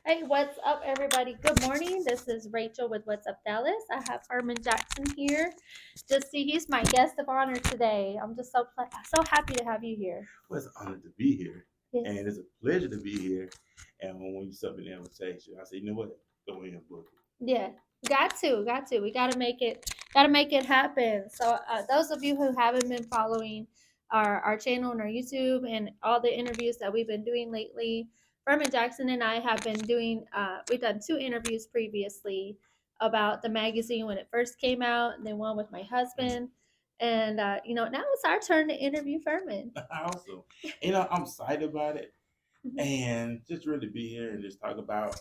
Hey, what's up, everybody? Good morning. This is Rachel with What's Up Dallas. I have Ferman Jackson here. Just see, he's my guest of honor today. I'm just so happy to have you here. Well, it's an honor to be here, Yes. and it's a pleasure to be here. And when you sub an invitation, I say, you know what? Go ahead and book it. Yeah, got to. We gotta make it happen. So, those of you who haven't been following our channel and our YouTube and all the interviews that we've been doing lately, Ferman Jackson and I have been doing. We've done 2 interviews previously about the magazine when it first came out, and then one with my husband. And now it's our turn to interview Ferman. Awesome. I'm excited about it, and just really be here and just talk about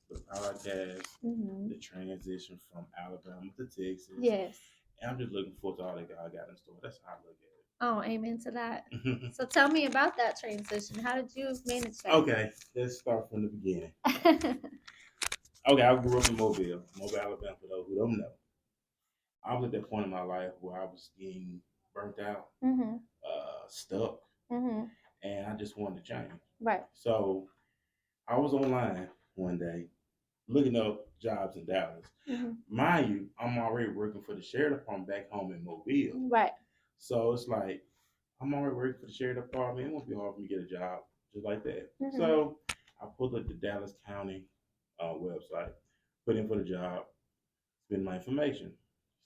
the podcast, Mm-hmm. the transition from Alabama to Texas. Yes. And I'm just looking forward to all that God got in store. That's how I look Oh, amen to that. at it. So tell me about that transition. How did you manage that? Okay, let's start from the beginning. Okay, I grew up in Mobile, Alabama, for those who don't know. I was at that point in my life where I was getting burnt out, Mm-hmm. stuck, Mm-hmm. and I just wanted to change. Right. So I was online one day looking up jobs in Dallas. Mm-hmm. Mind you, I'm already working for the sheriff department back home in Mobile. Right. So it's like, I'm already working for the sheriff department. It won't be hard for me to get a job just like that. Mm-hmm. So I pulled up the Dallas County website, put in for the job, spend my information.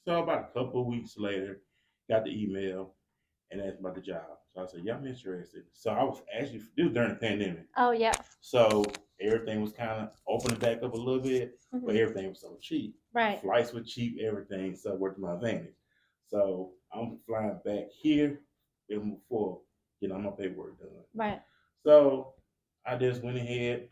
So about a couple of weeks later, got the email and asked about the job. So I said, yeah, I'm interested. So I was actually, this was during the pandemic. Oh yeah. So everything was kind of opening back up a little bit, but Mm-hmm. everything was so cheap. Right. Flights were cheap, everything, so it worked to my advantage. So I'm flying back here before my paperwork done. Right. So I just went ahead,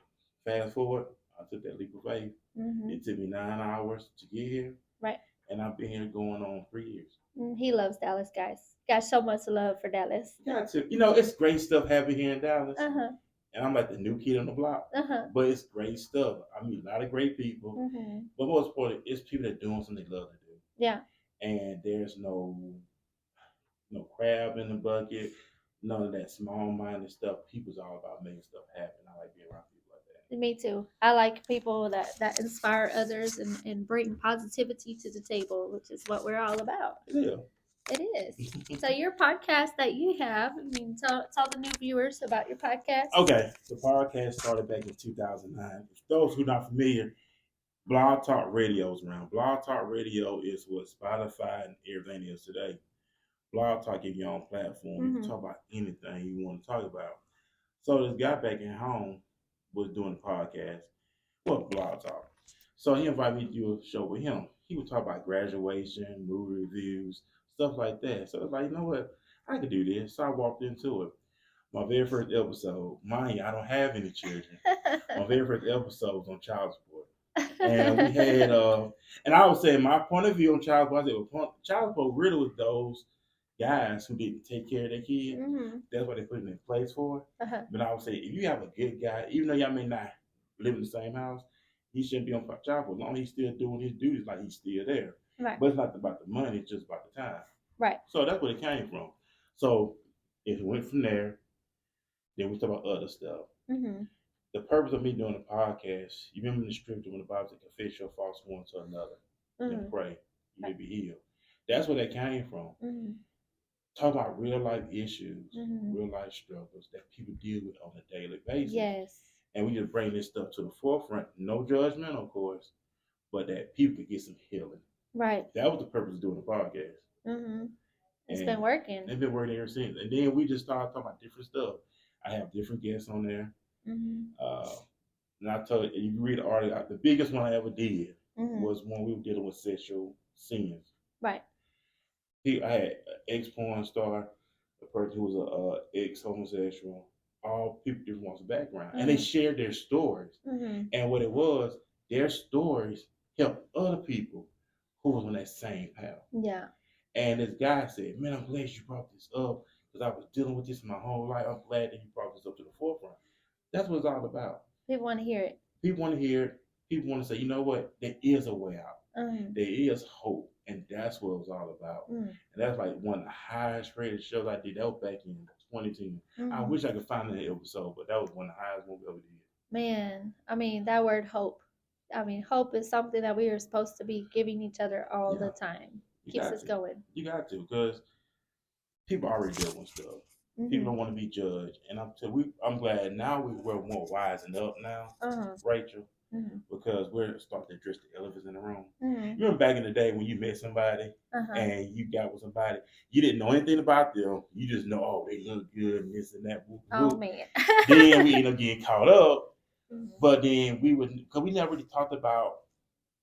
fast forward, I took that leap of faith. Mm-hmm. It took me 9 hours to get here, Right. and I've been here going on 3 years. He loves Dallas, guys. Got so much love for Dallas. Got to. It's great stuff happening here in Dallas. Uh-huh. And I'm like the new kid on the block. Uh-huh. But it's great stuff. I meet a lot of great people. Mm-hmm. But most important, it's people that are doing something they love to do. Yeah. And there's no crab in the bucket, none of that small minded stuff. People's all about making stuff happen. I like being around people like that. Me too. I like people that inspire others and bring positivity to the table, which is what we're all about. Yeah. It is. So your podcast that you have, tell the new viewers about your podcast. Okay. The podcast started back in 2009. For those who are not familiar, Blog Talk Radio is around. Blog Talk Radio is what Spotify and everything is today. Blog Talk is your own platform. You can talk about anything you want to talk about. So this guy back at home was doing a podcast, Blog Talk. So he invited me to do a show with him. He would talk about graduation, movie reviews, stuff like that. So I was like, you know what? I could do this. So I walked into it. My very first episode, mind you, I don't have any children. My very first episode was on child support. And we had, and I would say my point of view on child support, I said, well, child support really was those guys who didn't take care of their kids. Mm-hmm. That's what they put it in place for. Uh-huh. But I would say, if you have a good guy, even though y'all may not live in the same house, he shouldn't be on child support. As long as he's still doing his duties, like he's still there. Right. But it's not about the money; it's just about the time. Right. So that's where it came from. So if it went from there, then we talk about other stuff. Mm-hmm. The purpose of me doing a podcast, you remember in the scripture when the Bible said, confess your faults one to another and pray, you may be healed. That's where that came from. Mm-hmm. Talk about real life issues, real life struggles that people deal with on a daily basis. Yes. And we just bring this stuff to the forefront. No judgment, of course, but that people could get some healing. Right. That was the purpose of doing the podcast. Mm-hmm. It's been working. It's been working ever since. And then we just started talking about different stuff. I have different guests on there. Mm-hmm. And I told you, you read the article, the biggest one I ever did was when we were dealing with sexual sins. Right. I had an ex-porn star, a person who was a ex-homosexual, all people different ones background. And they shared their stories. And what it was, their stories helped other people who was on that same path. Yeah. And this guy said, man, I'm glad you brought this up because I was dealing with this my whole life. I'm glad that you brought this up to the forefront. That's what it's all about. People want to hear it. People want to hear it. People want to say, you know what? There is a way out. There is hope. And that's what it was all about. And that's like one of the highest rated shows I did. That was back in 2010. I wish I could find that episode, but that was one of the highest ones we ever did. Man, I mean, that word hope. I mean, hope is something that we are supposed to be giving each other all the Yeah, time. you Keeps got us to. going. You got to, because people already deal with stuff. People Mhm. don't want to be judged, and I'm glad now we're more wising up now, Uh-huh. Rachel, Mhm. because we're starting to address the elephants in the room. Mhm. You remember back in the day when you met somebody Uh-huh. and you got with somebody, you didn't know anything about them. You just know, oh, they look good and this and that. Whoop, Oh whoop. man. Then we end up getting caught up, Mhm. but then we would, because we never really talked about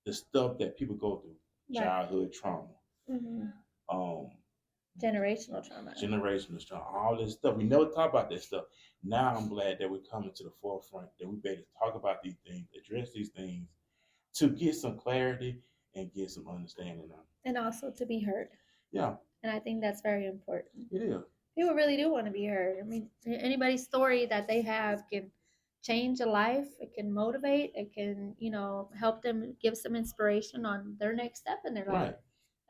the stuff that people go through, Right. childhood trauma, Mhm. um, Generational trauma. generational trauma, all this stuff. We never talk about that stuff. Now I'm glad that we're coming to the forefront, that we better talk about these things, address these things to get some clarity and get some understanding on. And also to be heard. Yeah, And I think that's very important. it is. People really do want to be heard. I mean, anybody's story that they have can change a life. It can motivate. It can, help them give some inspiration on their next step in their life. Right.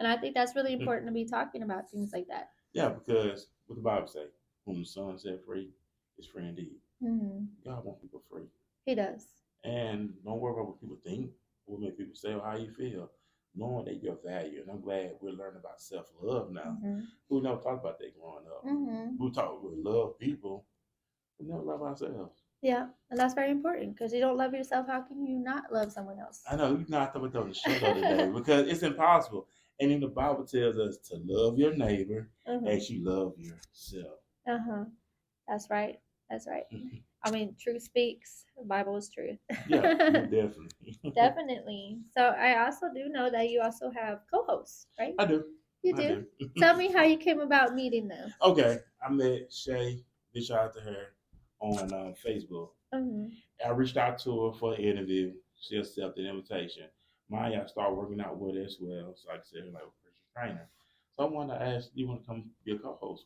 And I think that's really important to be talking about things like that. Yeah, because what the Bible say, whom the Son set free is free indeed. Hmm. God wants people free. He does. And don't worry about what people think, what make people say or how you feel. Knowing that you're valued. And I'm glad we're learning about self love now. Hmm. We never talked about that growing up. Hmm. We talk we love people, we never love ourselves. Yeah, and that's very important because you don't love yourself. How can you not love someone else? I know you not talking about on the show the other day because it's impossible. And then the Bible tells us to love your neighbor as you love yourself. Uh huh. That's right. That's right. I mean, truth speaks. The Bible is truth. Yeah, definitely. Definitely. So I also do know that you also have co-hosts, right? I do. You I do. do. Tell me how you came about meeting them. Okay, I met Shay. Big shout out to her on Facebook. Mm-hmm. I reached out to her for an interview. She accepted the invitation. Maya started working out with her as well. So like I said, like a personal trainer. So I wanted to ask, you want to come be a co-host?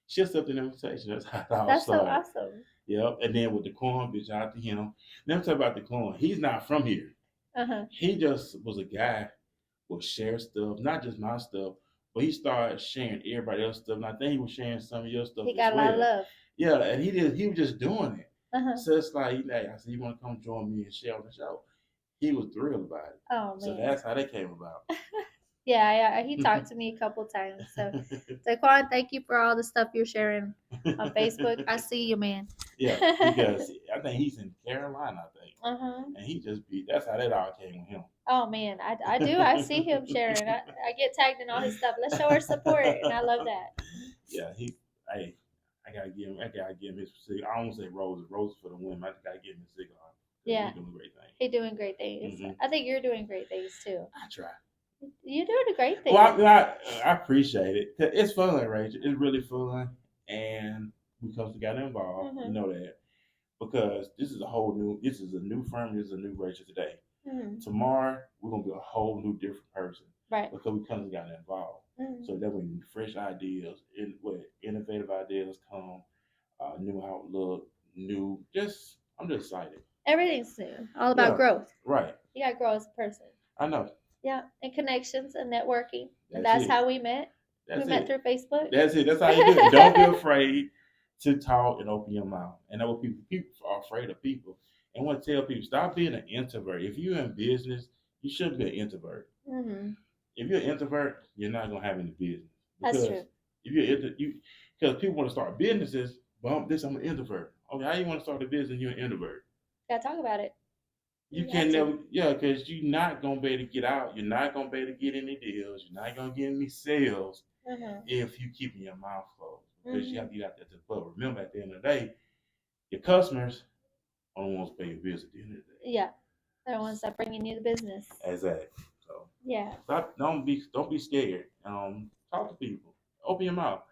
She accepted the invitation. That's how it all That's so started. awesome. Yep. And then with the corn, bitch out to him. Let me talk about the corn. He's not from here. Uh-huh. He just was a guy who would share stuff, not just my stuff, but he started sharing everybody else's stuff. And I think he was sharing some of your stuff He as got a lot of well. love. Yeah, and he was just doing it. Uh-huh. So it's like, hey, I said, you want to come join me and share on the show? He was thrilled about it. Oh So man. that's how that came about. Yeah, he talked to me a couple times. So, Daquan, thank you for all the stuff you're sharing on Facebook. I see you, man. Yeah, because I think he's in Carolina, I think. Uh-huh. And he just be, that's how that all came with him. Oh man, I do. I see him sharing. I get tagged in all his stuff. Let's show our support, and I love that. Yeah, hey, I gotta give him his cigar. I don't say roses, roses for the women. I just gotta give him his cigar. Yeah, He's doing great things. he's doing great things. Mm-hmm. I think you're doing great things too. I try. You're doing a great thing. Well, I appreciate it. It's fun, Rachel. It's really fun, and because we got involved, you know that because this is a new firm. This is a new Rachel today. Mm-hmm. Tomorrow we're gonna be a whole new different person, right? Because we kind of got involved. Mm-hmm. So that when fresh ideas, innovative ideas come, new outlook, new. Just I'm just excited. Everything's new. All about growth. Right. You got to grow as a person. I know. Yeah, and connections and networking. And That's that's how we met. We met through Facebook. That's it. That's how you do it. Don't be afraid to talk and open your mouth. And that's what people are afraid of people. And I want to tell people, stop being an introvert. If you're in business, you shouldn't be an introvert. Mm-hmm. If you're an introvert, you're not gonna have any business. That's true. If because people want to start businesses, I'm an introvert. Okay, how you want to start a business? You're an introvert. Gotta talk about it. You can never, because you're not gonna be able to get out. You're not gonna be able to get any deals. You're not gonna get any sales if you keeping your mouth closed. Because you have to get out there to the public. Remember, at the end of the day, your customers are the ones to pay your bills at the end of the day. Yeah, they're the ones that bringing you the business. Exactly. So yeah, don't be scared. Talk to people. Open your mouth.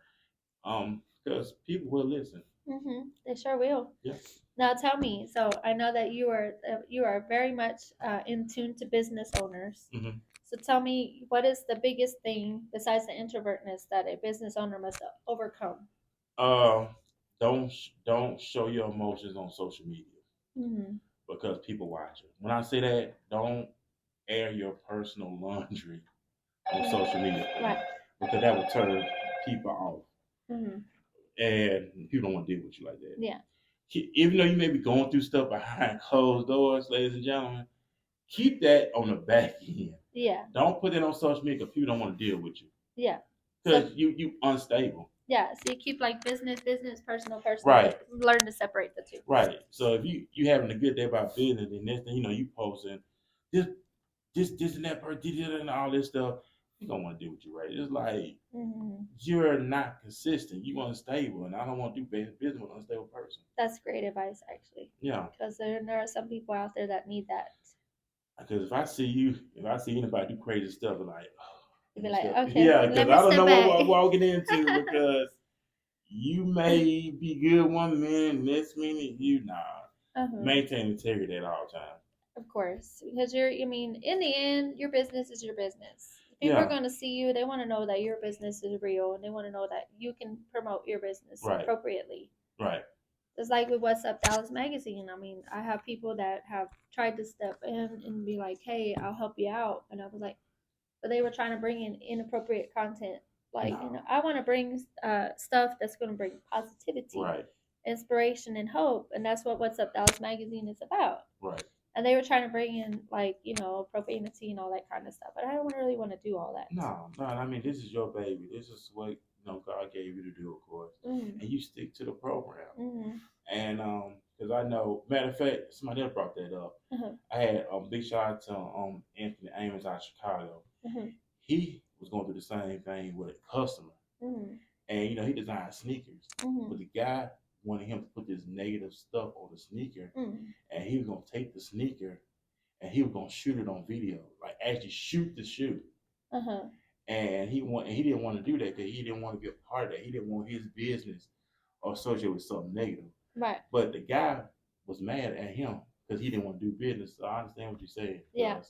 Because people will listen. Mm-hmm. They sure will. Yeah. Now tell me. So I know that you are very much in tune to business owners. Mm-hmm. So tell me, what is the biggest thing besides the introvertness that a business owner must overcome? Don't show your emotions on social media because people watch it. When I say that, don't air your personal laundry on social media, right? Because that will turn people off, Mm-hmm. and people don't want to deal with you like that. Yeah. Even though you may be going through stuff behind closed doors, ladies and gentlemen, keep that on the back end. Yeah. Don't put it on social media because people don't want to deal with you. Yeah. Because you unstable. Yeah, so you keep like business, business, personal, personal. Right. But learn to separate the two. Right. So if you having a good day about business, then next thing you know, you posting this this and that person did it and all this stuff. You don't want to deal with you, right? It's like you're not consistent. You unstable, and I don't want to do business with an unstable person. That's great advice, actually. Yeah. Because there are some people out there that need that. Because if I see anybody do crazy stuff, like, you'd be like, okay, yeah, because I don't know what I'm walking into because you may be good one minute, next minute maintain integrity at all times. Of course, because in the end, your business is your business. People are going to see you. They want to know that your business is real, and they want to know that you can promote your business appropriately. Right. It's like with What's Up Dallas Magazine. I mean, I have people that have tried to step in and be like, "Hey, I'll help you out," and I was like, but they were trying to bring in inappropriate content. Like, I want to bring stuff that's going to bring positivity, inspiration, and hope, and that's what What's Up Dallas Magazine is about. Right. And they were trying to bring in like profanity and all that kind of stuff, but I don't really want to do all that. No. I mean, this is your baby. This is what God gave you to do, of course, and you stick to the program. And because I know, matter of fact, somebody else brought that up. I had a big shout out to Anthony Amos out of Chicago. He was going through the same thing with a customer, and he designed sneakers, but the guy wanted him to put this negative stuff on the sneaker, and he was going to take the sneaker and he was going to shoot it on video, like actually shoot the shoe. And he didn't want to do that because he didn't want to be a part of that. He didn't want his business associated with something negative. Right. But the guy was mad at him because he didn't want to do business. So I understand what you're saying. Yeah.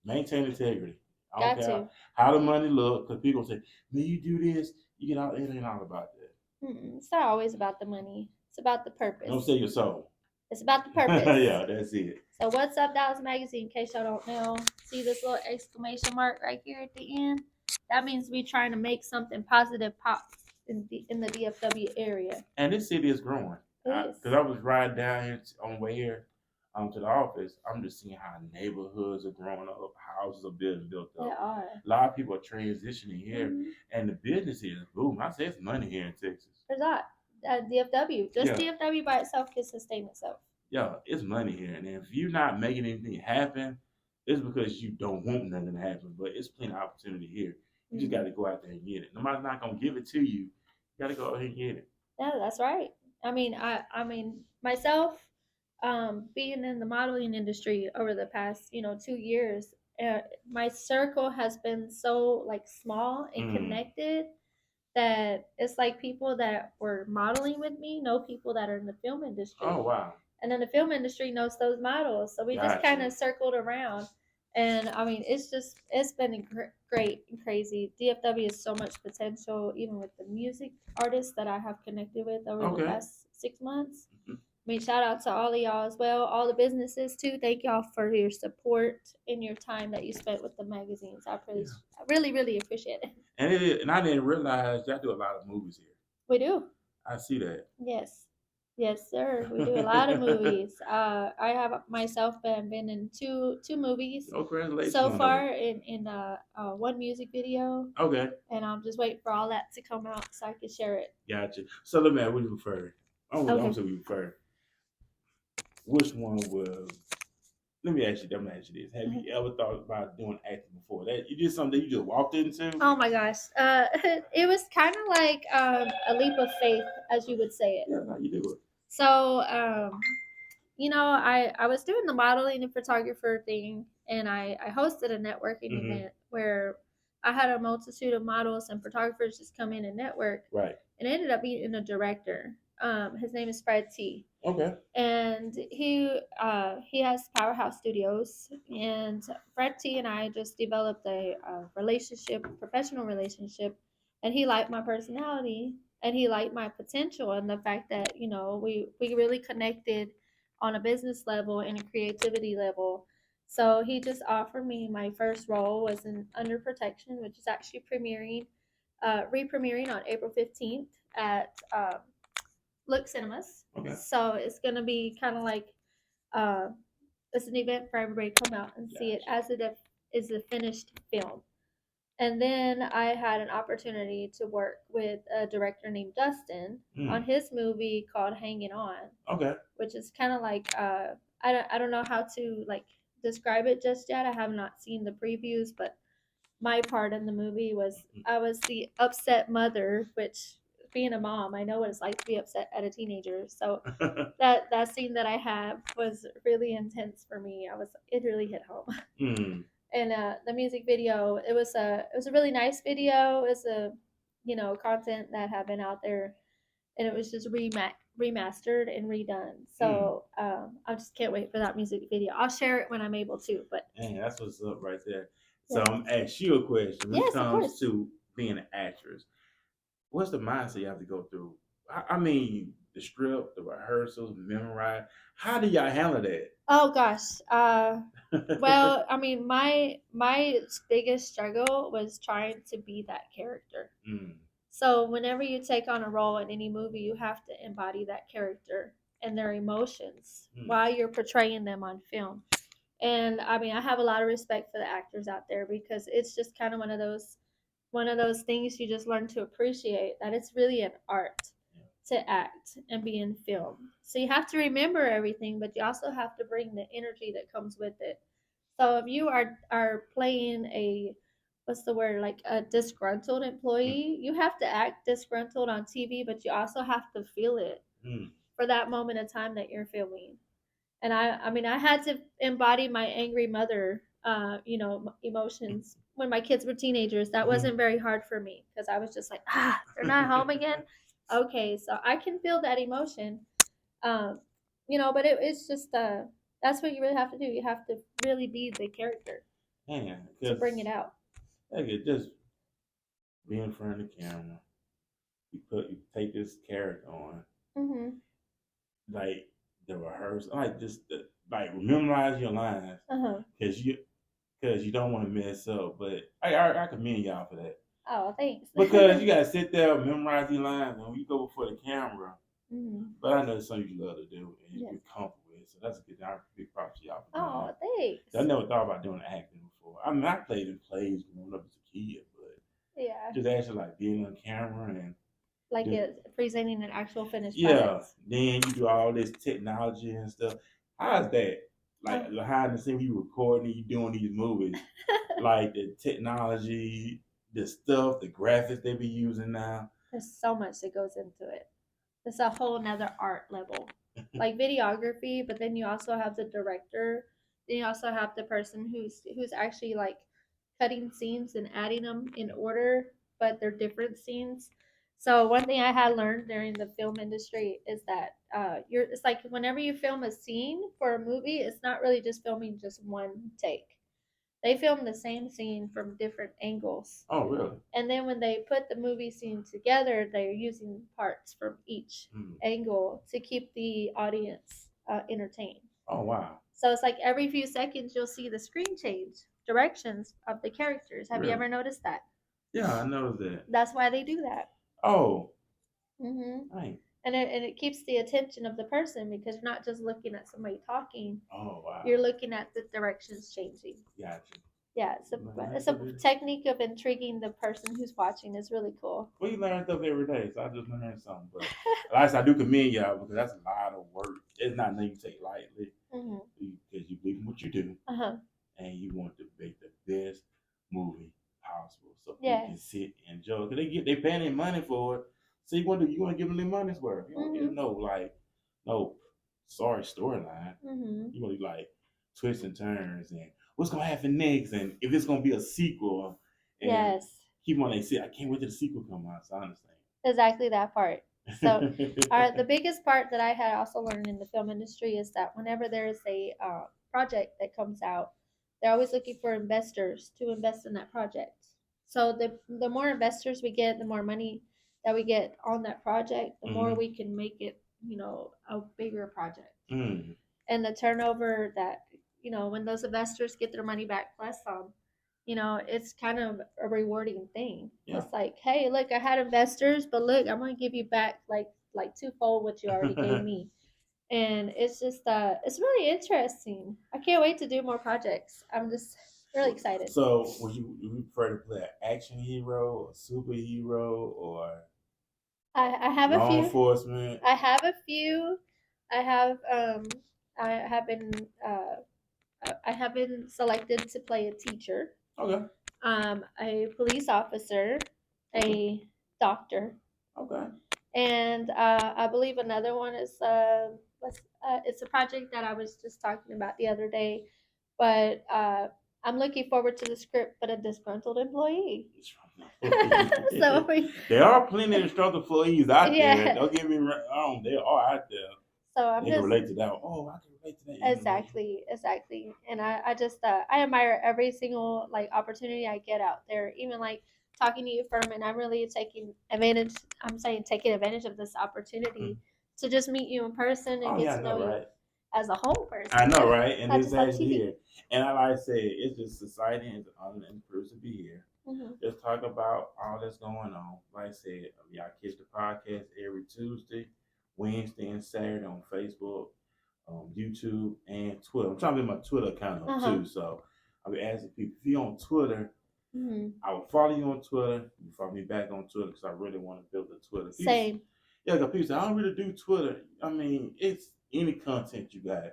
Maintain integrity. I don't care how the money look, because people say, "Man, you do this, you get out." It ain't all about that. It's not always about the money. It's about the purpose. Don't sell your soul. It's about the purpose. Yeah, that's it. So What's Up Dallas Magazine, in case y'all don't know, see this little exclamation mark right here at the end? That means we're trying to make something positive pop in the DFW area. And this city is growing. Because I was riding down here on the way here to the office. I'm just seeing how neighborhoods are growing up, houses are being built up. They are. A lot of people are transitioning here, and the business here is booming. I say it's money here in Texas. There's not. DFW. Just DFW by itself can sustain itself. Yeah, it's money here. And if you're not making anything happen, it's because you don't want nothing to happen. But it's plenty of opportunity here. You just got to go out there and get it. Nobody's not going to give it to you. You got to go out here and get it. Yeah, that's right. I mean, myself, being in the modeling industry over the past, 2 years, my circle has been so small and connected that it's like people that were modeling with me know people that are in the film industry. Oh, wow. And then the film industry knows those models. So we just kind of circled around. And I mean, it's been great and crazy. DFW has so much potential, even with the music artists that I have connected with over the past 6 months. I mean, shout out to all of y'all as well, all the businesses too. Thank y'all for your support and your time that you spent with the magazines. I really, really appreciate it. And I didn't realize y'all do a lot of movies here. We do. I see that. Yes, sir. We do a lot of movies. I have myself been in two movies. Oh, congratulations! So far, in one music video. Okay. And I'm just waiting for all that to come out so I can share it. Gotcha. So let me ask, what do you prefer? I'm going to prefer. Which one was? Let me ask you this: have you ever thought about doing acting before? That you did something that you just walked into? Oh my gosh! It was kind of like a leap of faith, as you would say it. Yeah, no, you do it. So, I was doing the modeling and photographer thing, and I hosted a networking event where I had a multitude of models and photographers just come in and network. Right. And I ended up meeting a director. His name is Fred T. Okay. And he has Powerhouse Studios, and Fred T and I just developed a professional relationship, and he liked my personality and he liked my potential and the fact that we really connected on a business level and a creativity level. So he just offered me my first role was in Under Protection, which is actually re-premiering on April 15th at Look Cinemas. Okay. So it's gonna be kind of like uh, it's an event for everybody to come out and see it Gotcha. as it is a finished film. And then I had an opportunity to work with a director named Dustin on Mm. his movie called Hanging On, Okay. which is kind of like I don't know how to like describe it just yet. I have not seen the previews, but my part in the movie was I was the upset mother, which being a mom, I know what it's like to be upset at a teenager. So that scene that I have was really intense for me. It really hit home. mm. And the music video, it was a really nice video. It's a content that had been out there, and it was just remastered and redone. Mm. So I just can't wait for that music video. I'll share it when I'm able to. But Man, that's what's up right there. So yeah, I'm gonna ask you a question. When it yes, of comes course. to being an actress, what's the mindset you have to go through? I mean, the script, the rehearsals, memorize. How do y'all handle that? Oh gosh. Well, I mean, my biggest struggle was trying to be that character. mm. So whenever you take on a role in any movie, you have to embody that character and their emotions Mm. while you're portraying them on film. And I mean, I have a lot of respect for the actors out there because it's just kind of one of those things you just learn to appreciate that it's really an art to act and be in film. So you have to remember everything, but you also have to bring the energy that comes with it. So if you are playing a what's the word, like a disgruntled Mm. employee, you have to act disgruntled on TV, but you also have to feel it Mm. for that moment of time that you're filming. And I mean, I had to embody my angry mother, emotions when my kids were teenagers. That Mhm. wasn't very hard for me because I was just like, they're not home again. Okay, so I can feel that emotion, um, but it's just that's what you really have to do. You have to really be the character Man, to bring because it out. like it just being in front of the camera, you take this character on, Mhm. like the rehearsal, like just like memorize your lines, Uh huh. because you don't want to mess up. But I commend y'all for that Oh, thanks. because you gotta sit there memorize your lines when you go before the camera. Mhm. But I know it's something you love to do and Yes. you're comfortable with, so that's a good. I big props to y'all for doing Oh, that. I thanks. never thought about doing acting before. I mean, I played in plays growing up as a kid, but Yeah. just actually like being on camera and Like do, it presenting an actual finished yeah. product. Then you do all this technology and stuff. How's that? Oh. Like behind the scene, you recording, you doing these movies, like the technology, the stuff, the graphics they be using now. There's so much that goes into it. It's a whole nother art level, like videography. But then you also have the director. Then you also have the person who's actually like cutting scenes and adding them in order, but they're different scenes. So one thing I had learned during the film industry is that it's like whenever you film a scene for a movie, it's not really just filming just one take. They film the same scene from different angles. Oh, really? And then when they put the movie scene together, they're using parts from each Mm. angle to keep the audience entertained. Oh, wow. So it's like every few seconds you'll see the screen change directions of the characters. Have you Really? ever noticed that? Yeah, I noticed that. That's why they do that. Oh, And right. it keeps the attention of the person because you're not just looking at somebody talking, Oh, wow. you're looking at the directions changing. Gotcha. Yeah, Man, it's that's a so good. technique of intriguing the person who's watching is really cool. Well, you learn stuff every day, so I just learned something. But like I said, I do commend y'all because that's a lot of work. It's not nothing you take lightly Mm-hmm. because you believe in what you do Uh-huh. and you want to make the best movie possible so people can Yes. sit and enjoy. Cause they paying their money for it, so you want to give them their money's worth. You don't get Mm-hmm. no like no sorry storyline. Mm-hmm. You want to like twists and turns and what's gonna happen next and if it's gonna be a sequel and Yes. keep on they say I can't wait till the sequel come out. So I Exactly that part. So, the understand. biggest part that I had also learned in the film industry is that whenever there's a project that comes out, they're always looking for investors to invest in that project. So the more investors we get, the more money that we get on that project, the more mm-hmm. we can make it, a bigger project. Mm. And the turnover that when those investors get their money back plus some, it's kind of a rewarding thing. Yeah. It's like, hey, look, I had investors, but look, I'm gonna give you back like like twofold what you already gave me. And it's just it's really interesting. I can't wait to do more projects. I'm just really excited. So, would you prefer to play an action hero, a superhero, or I have a law few. enforcement? I have a few. I have I have been I have been selected to play a teacher, Okay. a police officer, a doctor, Okay. and I believe another one is it's a project that I was just talking about the other day, but I'm looking forward to the script, but a disgruntled employee. So There are plenty of strong employees out there. yeah, Don't get me wrong. They are out there. so I'm They can just relate to that. Oh, I can relate to that. exactly, and I just I admire every single like opportunity I get out there, even like talking to you, Ferman. I'm really taking advantage. I'm saying taking advantage of this opportunity to just meet you in person and Oh get yeah, I to know, know you right? as a whole person, I know, right? And not it's just on actually TV. here. And like I said, it's just society and the honor and privilege to be here. Mm-hmm. Just talk about all that's going on. Like I said, y'all catch the podcast every Tuesday, Wednesday, and Saturday on Facebook, YouTube, and Twitter. I'm trying to get my Twitter account up too. So I'll be asking people if you're on Twitter, I will follow you on Twitter. You follow me back on Twitter because I really want to build the Twitter. Same. Yeah, because people say, I don't really do Twitter. I mean, it's any content you got,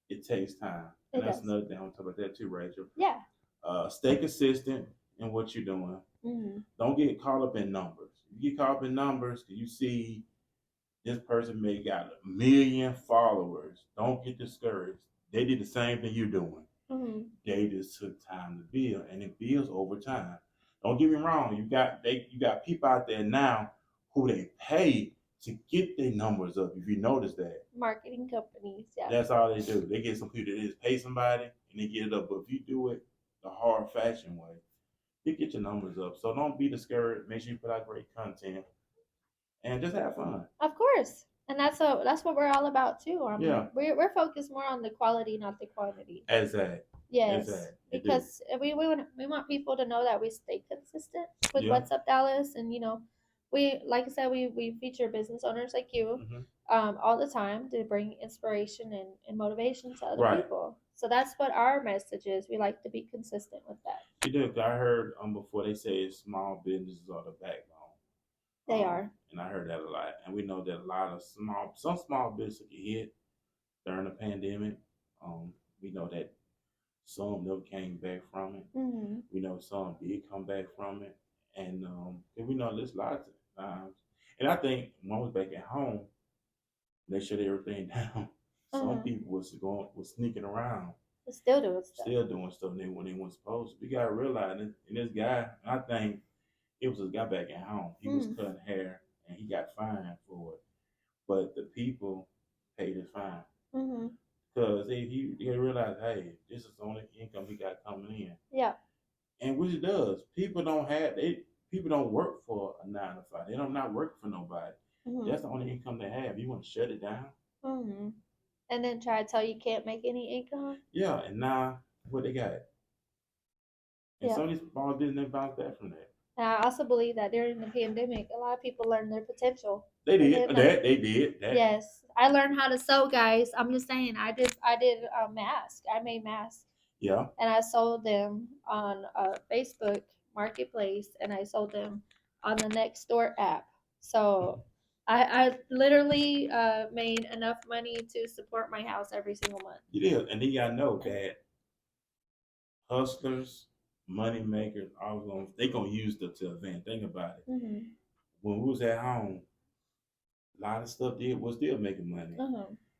it takes time. And It that's does. another thing. I want to talk about that too, Rachel. Yeah. Stay consistent in what you're doing. Don't get caught up in numbers. You get caught up in numbers, you see this person may got 1 million followers. Don't get discouraged. They did the same thing you're doing. They just took time to build, and it builds over time. Don't get me wrong. You got people out there now who they pay to get their numbers up. If you notice that, Marketing companies, yeah. that's all they do. They get some people that just pay somebody and they get it up. But if you do it the hard fashion way, you get your numbers up. So don't be discouraged. Make sure you put out great content and just have fun. Of course. And that's what we're all about too. I mean, Yeah. we're focused more on the quality, not the quantity. Exactly. Yes, Exactly. because we want people to know that we stay consistent with What's Up Dallas, and we like I said we feature business owners like you all the time to bring inspiration and motivation to other people. So that's what our message is. We like to be consistent with that. You do. 'Cause I heard before they say small businesses are the backbone. They are. And I heard that a lot. And we know that a lot of some small businesses get hit during the pandemic. We know that some never came back from it. We know some did come back from it. And we know there's lots of times. And I think when I was back at home, they shut everything down. Some people was sneaking around. Still doing stuff. Still doing stuff when they weren't supposed to. We gotta realize it. And this guy, I think it was this guy back at home. He was cutting hair and he got fined for it. But the people paid his fine. Because he realized, hey, this is the only income he got coming in. Yeah. And which it does. People don't work for a 9 to 5. They don't not work for nobody. That's the only income they have. You want to shut it down? And then try to tell you can't make any income? Yeah, and now what they got? And some of these small business bounce back from that. And I also believe that during the pandemic, a lot of people learned their potential. They did. They did. Yes, I learned how to sew, guys. I'm just saying, I did a mask. I made masks. Yeah. And I sold them on Facebook Marketplace, and I sold them on the Nextdoor app. So I literally made enough money to support my house every single month. You did, and then you gotta know that hustlers, money makers, they gonna use the to event. Think about it. When we was at home, a lot of stuff was still making money.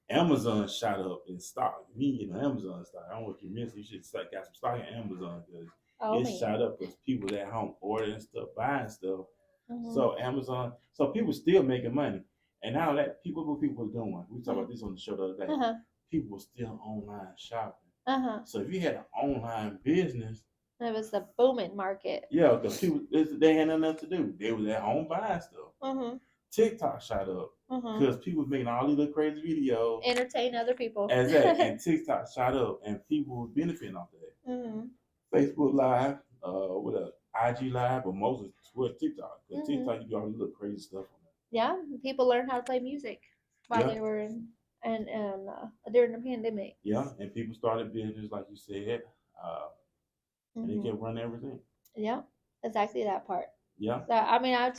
Amazon shot up in stock. Amazon stock. I don't know what you missed. You should got some stock in Amazon because it shot up because people at home ordering stuff, buying stuff. So Amazon, so people still making money. And now that what people are doing, we talked about this on the show the other day. People still online shopping. So if you had an online business, it was a booming market. Yeah, because people they had nothing else to do. They was at home buying stuff. TikTok shot up because people making all these little crazy videos, entertain other people. Exactly, and TikTok shot up, and people were benefiting off that. Facebook Live, with a IG Live, but most of TikTok. Because TikTok, you do all these little crazy stuff on Yeah, people learned how to play music while Yeah, they were in and during the pandemic. yeah, and people started business like you said, uh, and they Hmm. can run everything. Yeah, exactly that part. Yeah. So I mean, I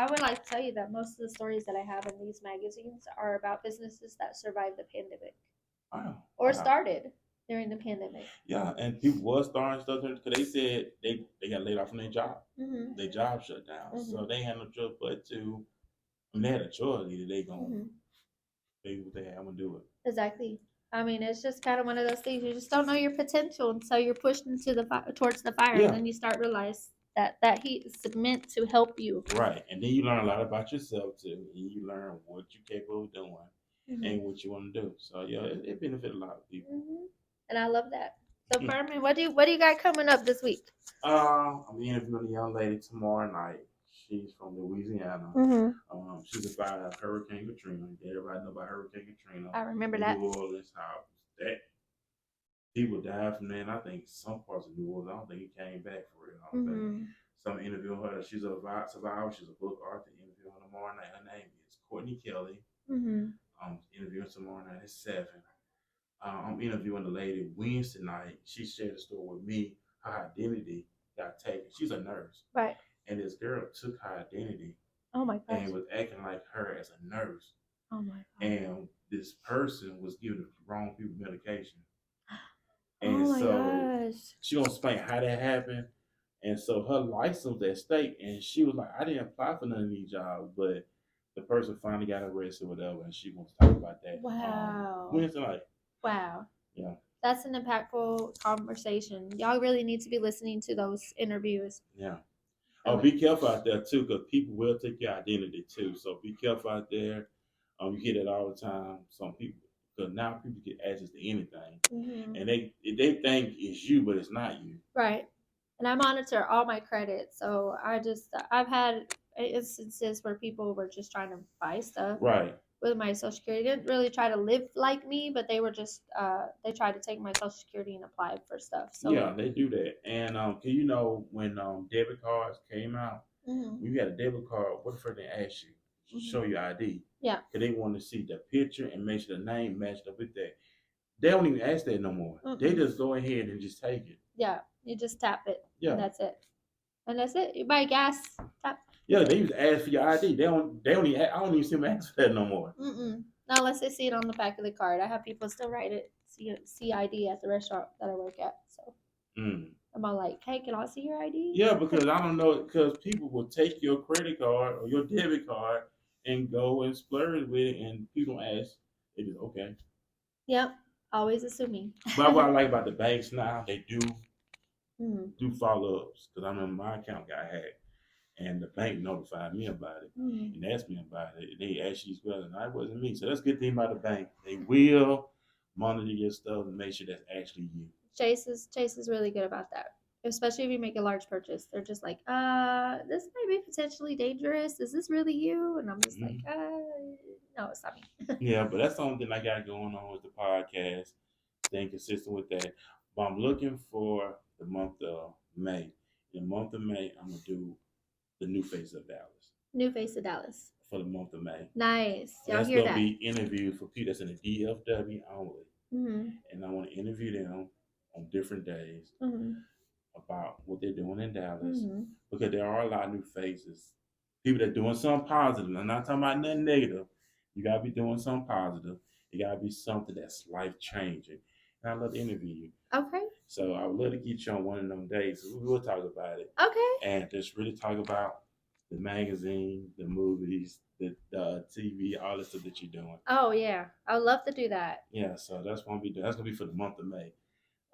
would like to tell you that most of the stories that I have in these magazines are about businesses that survived the pandemic Wow. or Wow. started during the pandemic. Yeah, and people was starting stuff because they said they got laid off from their job. Hmm. Their job shut down, so Hmm. they had no choice but to. I mean, they had a choice either they gonna Hmm. do what they have to do it. Exactly. I mean, it's just kind of one of those things. You just don't know your potential, and so you're pushed into the towards the fire, and Yeah, then you start realize that that heat is meant to help you. right. And then you learn a lot about yourself too, and you learn what you're capable of doing Hmm. and what you want to do. So yeah, it benefits a lot of people. Hmm. And I love that. So, Ferman, what do you got coming up this week? I'm interviewing a young lady tomorrow night. She's from Louisiana. Hmm. She survived Hurricane Katrina. Everybody know about Hurricane Katrina I remember in that. New Orleans. How that people died from that. And I think some parts of New Orleans. I don't think it came back for real. I don't think. Hmm. So I'm interviewing her. She's a survivor. She's a book author. Interviewing her tomorrow night. Her name is Courtney Kelly. Hmm. I'm interviewing tomorrow night at 7. I'm interviewing the lady Wednesday night. She shared a story with me. Her identity got taken. She's a nurse, Right. and this girl took her identity Oh my gosh. and was acting like her as a nurse. Oh my god. And this person was giving the wrong people medication. And Oh my so gosh. she gonna explain how that happened. And so her license was at stake, and she was like, "I didn't apply for none of these jobs, but the person finally got arrested, or whatever." And she wants to talk about that. Wow. Wednesday night. Wow. Yeah, That's an impactful conversation. Y'all really need to be listening to those interviews. yeah. I Oh, mean, be careful out there too, because people will take your identity too. So be careful out there. You hear that all the time. Some people, because now people get access to anything, hmm. and they think it's you, but it's not you. Right. And I monitor all my credits. So I've had instances where people were just trying to buy stuff Right. with my social security. They didn't really try to live like me, but they were just they tried to take my social security and apply for stuff. So Yeah, they do that. And when debit cards came out, hmm. when you had a debit card, what the first they asked you? Hmm. Show your ID. Yeah. Because they want to see the picture and make sure the name matched up with that. They don't even ask that no more. They Mm-mm. just go ahead and just take it. Yeah. You just tap it and Yeah. that's it. And that's it. You buy gas, tap. Yeah, That's they it. used to ask for your ID. They don't even I don't even see them ask for that no more. Mm-mm. Not unless they see it on the back of the card. I have people still write it CID at the restaurant that I work at. So Mm. I'm all like, hey, can I see your ID? Yeah, because I don't know, because people will take your credit card or your debit card and go and splurge with it, and people don't ask. It is okay. Yep. Always assuming. But what I like about the banks now, they Mm. do follow ups, because I remember my account got hacked, and the bank notified me about it Mm. and asked me about it. They asked you as well, and that wasn't me. So that's a good thing about the bank. They will monitor your stuff and make sure that's actually you. Chase is really good about that. Especially if you make a large purchase. They're just like, this might be potentially dangerous. Is this really you? And I'm just like, Hmm. no, it's not me. Yeah, but that's the only thing I got going on with the podcast. Staying consistent with that. But I'm looking for the month of May. In the month of May, I'm gonna do the new face of Dallas New face of Dallas. for the month of May. Nice. And Y'all that's hear gonna that? be interviews for people that's in the DFW only. Mm-hmm. And I want to interview them on different days Mm-hmm. about what they're doing in Dallas, Mm-hmm. because there are a lot of new faces, people that are doing something positive. I'm not talking about nothing negative. You gotta be doing something positive. It gotta be something that's life changing. And I love to interview you. Okay. So I would love to get you on one of them days. So we will talk about it Okay. and just really talk about the magazine, the movies, the TV, all the stuff that you're doing. Oh yeah. I would love to do that. Yeah, so that's what we do. That's gonna be for the month of May.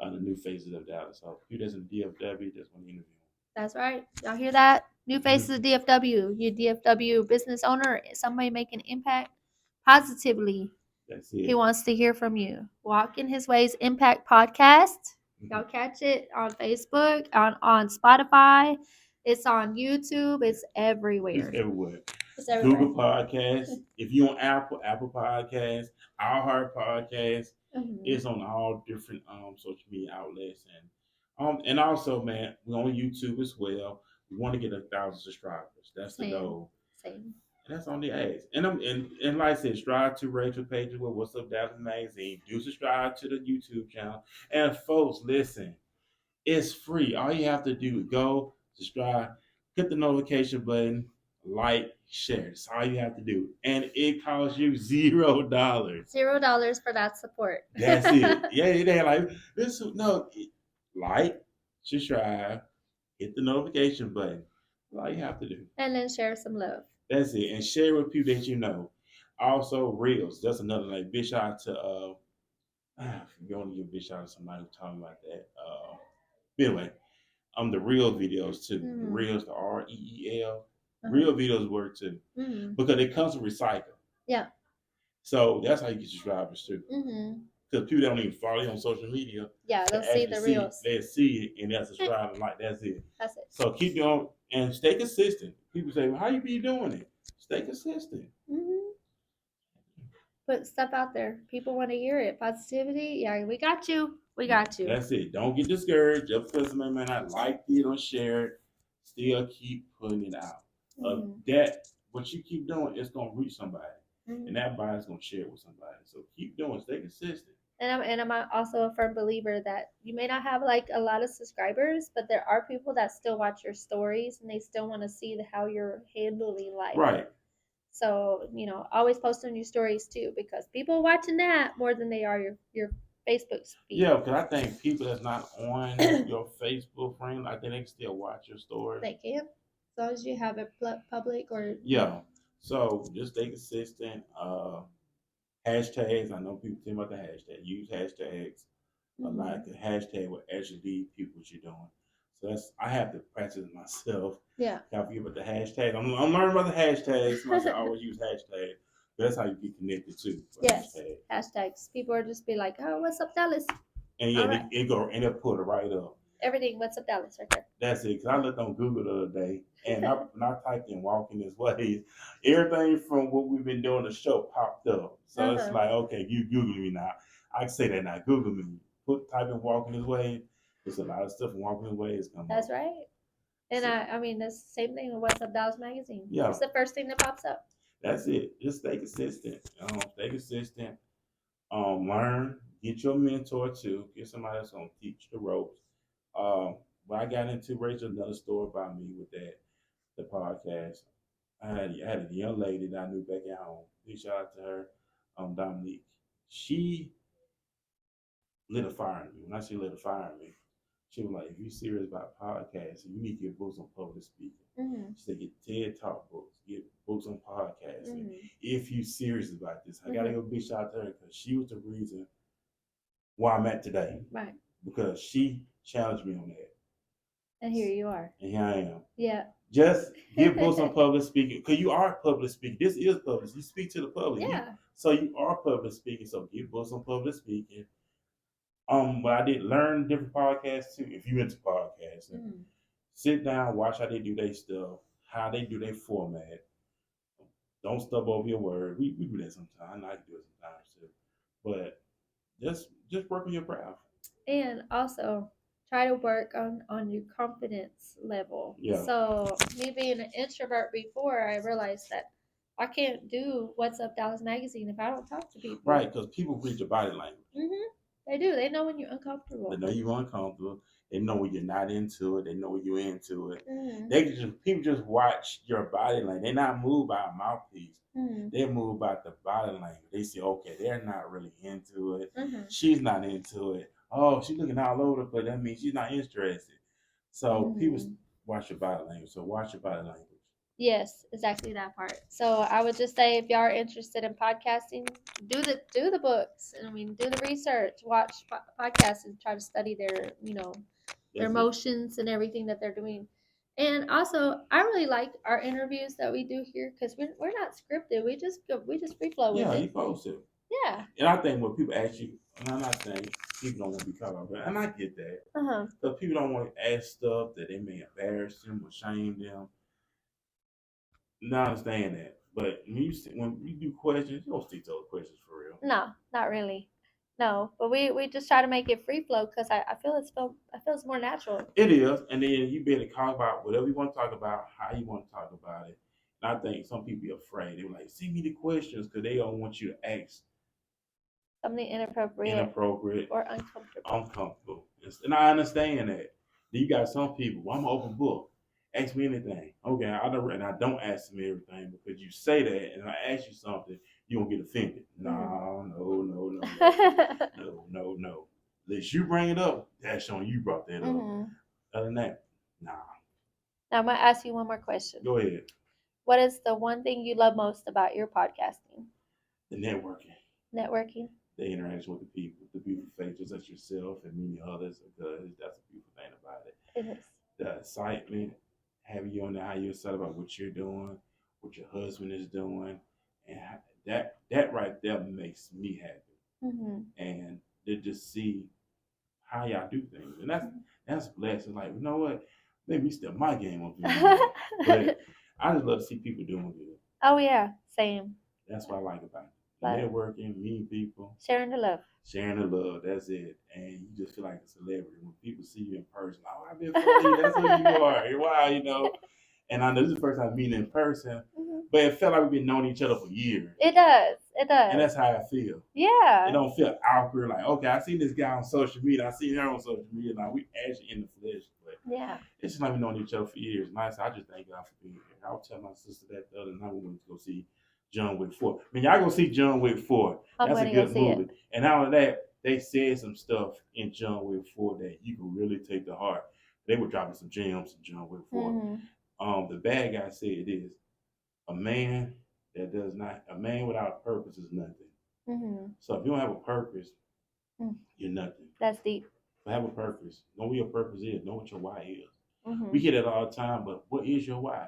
The new faces of Dallas. So you that's in DFW, just want to interview That's right. Y'all hear that? New them. faces of DFW. You DFW business owner, somebody making impact positively. That's He it. wants to hear from you. Walk in His Ways Impact Podcast. Y'all Mhm. catch it on Facebook, on Spotify. It's on YouTube. It's It's everywhere. everywhere. It's everywhere. Google Podcasts. If you on Apple Podcasts, Our Heart Podcasts, Mhm. it's on all different social media outlets, and also, man, we're on YouTube as well. We want to get 1,000 subscribers. That's the Same. goal. Same. That's on the ads. And like I said, subscribe to Rachel pages with What's Up Dallas Magazine. Do subscribe to the YouTube channel. And folks, listen, it's free. All you have to do is go, subscribe, hit the notification button, like, share. That's all you have to do. And it costs you $0. $0 for that support. That's it. Yeah, it ain't like this. No, like, subscribe, hit the notification button. That's all you have to do. And then share some love. That's it. And share with people that you know. Also, reels. That's another like big shout out to if you want to give a big shout out to somebody who's talking about that. Anyway, the real videos too. The reels, the REEL. Real videos work too. Because it comes with recycle. Yeah. So that's how you get subscribers too. Because people don't even follow you on social media. Yeah, they'll see the reels. They see it and they'll subscribe and like that's it. That's it. So keep going and stay consistent. People say, well, how you be doing it? Stay consistent. Put stuff out there. People want to hear it. Positivity. Yeah, we got you. We got you. That's it. Don't get discouraged. Just because somebody may not like it or share it, still keep putting it out. That what you keep doing, it's gonna reach somebody. And that body's gonna share it with somebody. So keep doing, stay consistent. And I'm also a firm believer that you may not have like a lot of subscribers, but there are people that still watch your stories and they still want to see how you're handling life. Right. So, always post on your stories too, because people are watching that more than they are your Facebook feed. Yeah, because I think people that's not on your Facebook friend, I think they can still watch your story. They can, as long as you have it public or. Yeah. So just stay consistent. Hashtags. I know people think about the hashtag. Use hashtags. Like a hashtag will actually lead people what you're doing. So I have to practice myself. Yeah. I forget about the hashtag. I'm learning about the hashtags. So I always use hashtags. That's how you get connected too. Yes. Hashtags. People are just be like, oh, what's up, Dallas? And yeah, right. They'll put it right up. Everything, what's up, Dallas, right there. That's it. Because I looked on Google the other day, and when I typed in "walking this way," everything from what we've been doing the show popped up. So it's like, okay, you Google me now. I can say that now. Google me. Type in "walking this way." There's a lot of stuff in "walking this way" is coming. That's right. And so, I mean, that's the same thing with What's Up Dallas Magazine. Yeah. It's the first thing that pops up. That's it. Just stay consistent. Stay consistent. Learn. Get your mentor too. Get somebody that's gonna teach the ropes. When I got into Rachel, another story about me with the podcast. I had a young lady that I knew back at home. Big shout out to her, Dominique. She lit a fire in me. When I say lit a fire in me, she was like, if you're serious about podcasting, you need to get books on public speaking. She said, get TED Talk books, get books on podcasting. If you're serious about this, I got to give a big shout out to her because she was the reason why I'm at today. Right. Because she challenged me on that. And here you are. And here I am. Yeah. Just get books on public speaking because you are public speaking. This is public. You speak to the public. Yeah. So you are public speaking. So get books on public speaking. But I did learn different podcasts too. If you into podcasting, sit down, watch how they do their stuff, how they do their format. Don't stub over your word. We do that sometimes. I do it sometimes too. But just work on your craft. And also try to work on your confidence level. Yeah. So me being an introvert before, I realized that I can't do What's Up Dallas Magazine if I don't talk to people. Right, because people read your body language. They do. They know when you're uncomfortable. They know you're uncomfortable. They know when you're not into it. They know when you're into it. People just watch your body language. They're not moved by a mouthpiece. They're moved by the body language. They say, okay, they're not really into it. She's not into it. Oh, she's looking all over the place. That means she's not interested. So people watch your body language. So watch your body language. Yes, exactly that part. So I would just say, if y'all are interested in podcasting, do the books. I mean, do the research, watch podcasts, and try to study their their emotions and everything that they're doing. And also, I really like our interviews that we do here because we're not scripted. We just free flow with it. Yeah, you supposed to. Yeah. And I think when people ask you, and I'm not saying people don't want to be caught off, and I get that. Because people don't want to ask stuff that they may embarrass them or shame them. No, I understand that. But when you do questions, you don't stick to those questions for real. No, not really. No, but we just try to make it free flow because I feel it's more natural. It is, and then you be able to talk about whatever you want to talk about, how you want to talk about it, And I think some people be afraid. They're like, send me the questions because they don't want you to ask Something inappropriate inappropriate, or uncomfortable. uncomfortable. And I understand that. Then you got some people, well, I'm an open book. Ask me anything. Okay, and I don't ask them everything because you say that, and I ask you something, you won't get offended. No, no, no, no, no, no, no, no. Unless you bring it up, that's on you brought that up. Other than that, nah. Now I'm gonna ask you one more question. Go ahead. What is the one thing you love most about your podcasting? The networking. Networking. The interaction with the people, the beautiful faces as yourself and many others, because that's a beautiful thing about it. It is. The excitement, having you on there, how you're excited about what you're doing, what your husband is doing, and that right there makes me happy. And to just see how y'all do things, and that's blessed. It's like, you know what? Maybe step my game up, but I just love to see people doing good. Oh yeah, same. That's what I like about it. The networking, meeting people, sharing the love. Sharing the love, that's it. And you just feel like a celebrity. When people see you in person, oh, I've been following you, that's who you are. Wow, you know. And I know this is the first time meeting in person, but it felt like we've been knowing each other for years. It does. It does. And that's how I feel. Yeah. It don't feel awkward, like, okay, I seen this guy on social media, I seen her on social media, now we actually in the flesh. But yeah. It's just like we've known each other for years. Nice. I just thank God for being here. I was telling my sister that the other night we went to go see John Wick 4. I mean, y'all go see John Wick 4. That's a good movie. And out of that, they said some stuff in John Wick 4 that you can really take to heart. They were dropping some gems in John Wick 4. The bad guy said this: a man without a purpose is nothing. So if you don't have a purpose, you're nothing. That's deep. But have a purpose. Know what your purpose is. Know what your why is. We hear that all the time, but what is your why?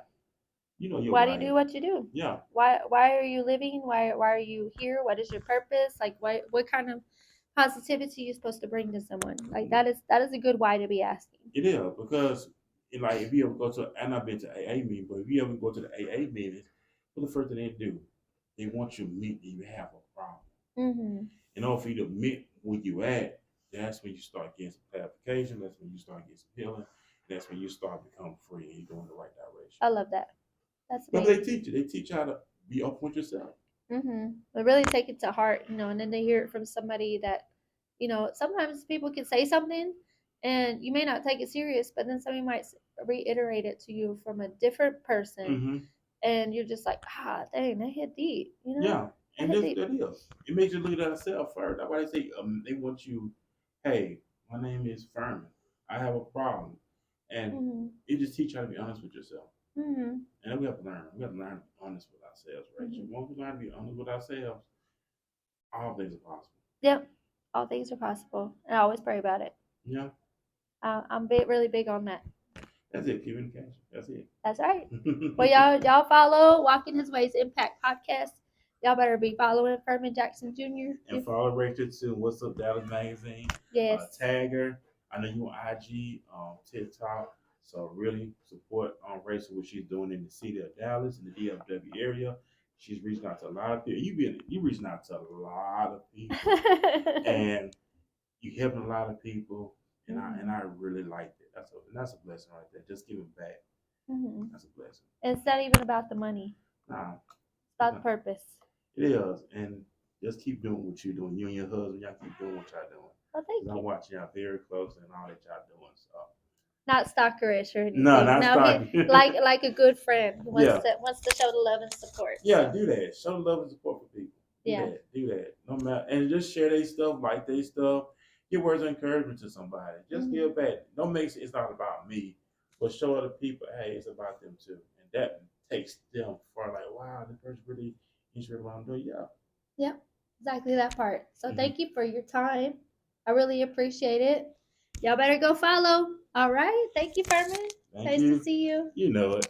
You know your why do you do what you do? Yeah. Why are you living? Why are you here? What is your purpose? Like what kind of positivity you're supposed to bring to someone? Like that is a good why to be asking. It is, because like if you ever go to, and I've been to AA meetings, but if you ever go to the AA meetings, what the first thing they do? They want you to admit that you have a problem. In order for you to admit where you at, that's when you start getting some clarification. That's when you start getting some healing. That's when you start becoming free and you're going the right direction. I love that. That's amazing. But they teach you. They teach you how to be open with yourself. But really take it to heart, and then they hear it from somebody that, sometimes people can say something and you may not take it serious, but then somebody might reiterate it to you from a different person. And you're just like, dang, that hit deep, Yeah. And that is. It makes you look at yourself first. That's why they say they want you, hey, my name is Ferman. I have a problem. And it just teach you how to be honest with yourself. And then we have to learn. We have to learn to be honest with ourselves, Rachel. Once we learn to be honest with ourselves, all things are possible. Yep. All things are possible. And I always pray about it. Yeah. I'm really big on that. That's it. Communication. That's it. That's right. Well, y'all follow Walking His Ways Impact Podcast. Y'all better be following Ferman Jackson Jr. And follow Rachel too. What's Up Dallas Magazine? Yes. Tag her. I know you on IG, TikTok. So really support Rachel, what she's doing in the city of Dallas, in the DFW area. She's reaching out to a lot of people. You reaching out to a lot of people, and you helping a lot of people. And I really like that. That's a blessing right there. Just giving back. That's a blessing. It's not even about the money. Nah. It's about the purpose. It is. And just keep doing what you're doing. You and your husband, y'all keep doing what y'all doing. Oh, thank you. I'm watching y'all very closely and all that y'all doing. So. Not stalkerish or anything. No, not stalkerish. Like a good friend who wants to show the love and support. Yeah, do that. Show the love and support for people. Do that. No matter, and just share their stuff, like their stuff. Give words of encouragement to somebody. Just give back. Don't make it's not about me, but show other people, hey, it's about them too. And that takes them for like, wow, this person really interested in what I'm doing. Yeah. Yep. Exactly that part. So thank you for your time. I really appreciate it. Y'all better go follow. All right. Thank you, Ferman. Nice to see you. You know it.